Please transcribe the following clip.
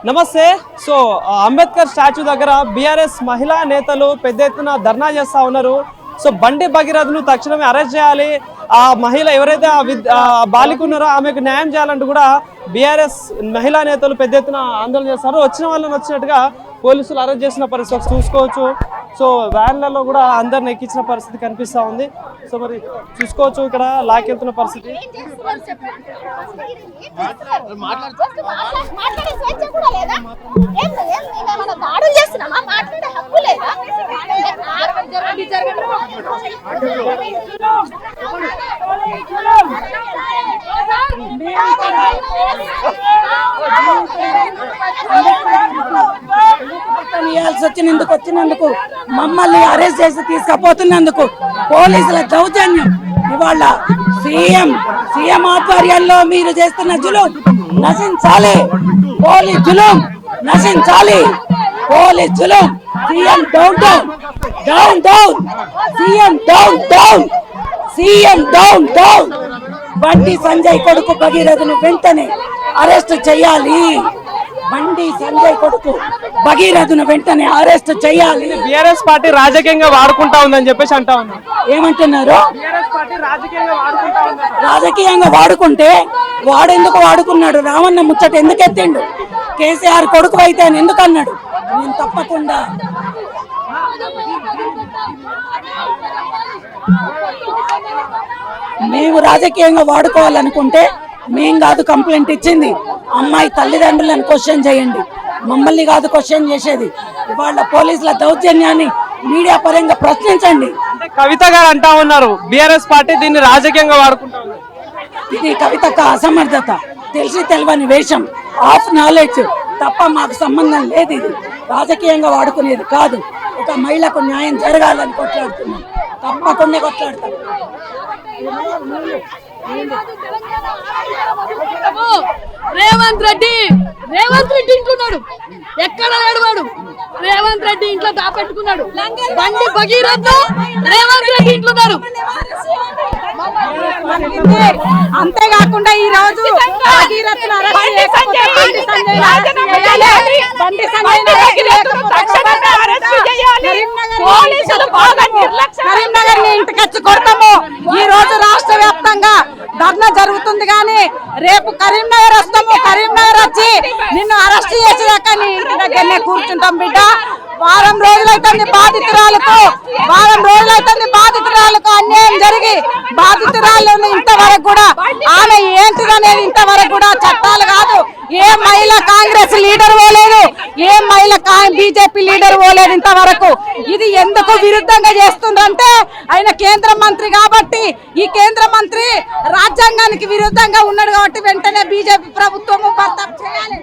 నమస్తే. So Ambedkar statue దగ్గర BRS మహిళా నేతలు పెద్ద ఎత్తున ధర్నా చేస్తా ఉన్నారు. సో బండి భగీరథను తక్షణమే అరెస్ట్ చేయాలి, ఆ మహిళ ఎవరైతే బాలిక ఉన్నారో ఆమెకు న్యాయం చేయాలంటూ కూడా బీఆర్ఎస్ మహిళా నేతలు పెద్ద ఎత్తున ఆందోళన చేస్తారు. వచ్చిన వాళ్ళని వచ్చినట్టుగా పోలీసులు అరెస్ట్ చేసిన పరిస్థితి చూసుకోవచ్చు. సో వ్యాన్లలో కూడా అందరిని ఎక్కించిన పరిస్థితి కనిపిస్తూ ఉంది. సో మరి చూసుకోవచ్చు ఇక్కడ లాకెళ్తున్న పరిస్థితి. వచ్చినందుకు మమ్మల్ని అరెస్ట్ చేసి తీసుకుపోతున్నందుకు పోలీసుల దౌర్జన్యం ఇవాళ సీఎం ఆధ్వర్యంలో మీరు చేస్తున్న జులుం నశించాలి. పోలీస్ జులుం నశించాలి. పోలీస్ జులుం. CM down down down CM down down CM down down. Bandi Sanjay కొడుకు భగీరథను వెంటనే అరెస్ట్ చేయాలి. బండి సంజయ్ కొడుకు భగీరథను వెంటనే అరెస్ట్ చేయాలి. బీఆర్ఎస్ పార్టీ రాజకీయంగా వాడుకుంటా ఉందని చెప్పేసి అంటా ఉన్నారు. ఏమంటున్నారు? రాజకీయంగా వాడుకుంటే వాడెందుకు వాడుకున్నాడు? రావణ ముచ్చట ఎందుకు ఎత్తిండు? కేసీఆర్ కొడుకు అయితే అని ఎందుకు అన్నాడు? నేను తప్పకుండా మేము రాజకీయంగా వాడుకోవాలనుకుంటే మేం కాదు కంప్లైంట్ ఇచ్చింది. అమ్మాయి తల్లిదండ్రులను క్వశ్చన్ చేయండి, మమ్మల్ని కాదు క్వశ్చన్ చేసేది. ఇవాళ పోలీసుల దౌర్జన్యాన్ని మీడియా పరంగా ప్రశ్నించండి. కవిత గారు అంటా ఉన్నారు బీఆర్ఎస్ పార్టీ దీన్ని రాజకీయంగా వాడుకుంటా ఉన్నారు. ఇది కవితకు అసమర్థత, తెలిసి తెలియని వేషం, ఆఫ్ నాలెడ్జ్ తప్ప మాకు సంబంధం లేదు. ఇది రాజకీయంగా వాడుకునేది కాదు. ఒక మహిళకు న్యాయం జరగాలని కొట్లాడుతున్నాం, తప్పకుండా కొట్లాడతాం. రేవంత్ రెడ్డి ఇంటున్నాడు, ఎక్కడ లేడువాడు. రేవంత్ రెడ్డి ఇంట్లో దాపెట్టుకున్నాడు. బండి భగీరథ్ రేవంత్ రెడ్డి ఇంటున్నారు. అంతేకాకుండా ఈ రోజు కరీంనగర్ ని ఇంటికొచ్చి కొడతాము. ఈ రోజు రాష్ట్ర వ్యాప్తంగా ధర్నా జరుగుతుంది, కానీ రేపు కరీంనగర్ వస్తాము. కరీంనగర్ వచ్చి నిన్ను అరెస్ట్ చేసేదాకా నీ ఇంటి దగ్గరనే కూర్చుంటాం బిడ్డ. వారం రోజులైతుంది బాధితురాలకు అన్యాయం జరిగి బాధితురాలను ఇంతవరకు కూడా ఆమె ఏంటిదనేది ఇంతవరకు కూడా చట్టాలు కాదు. ఏ మహిళ కాంగ్రెస్ లీడర్ పోలేదు, ఏ మహిళ బీజేపీ లీడర్ పోలేదు ఇంతవరకు. ఇది ఎందుకు విరుద్ధంగా చేస్తుందంటే ఆయన కేంద్ర మంత్రి కాబట్టి, ఈ కేంద్ర మంత్రి రాజ్యాంగానికి విరుద్ధంగా ఉన్నాడు కాబట్టి వెంటనే బీజేపీ ప్రభుత్వము బర్తరఫ్ చేయాలి.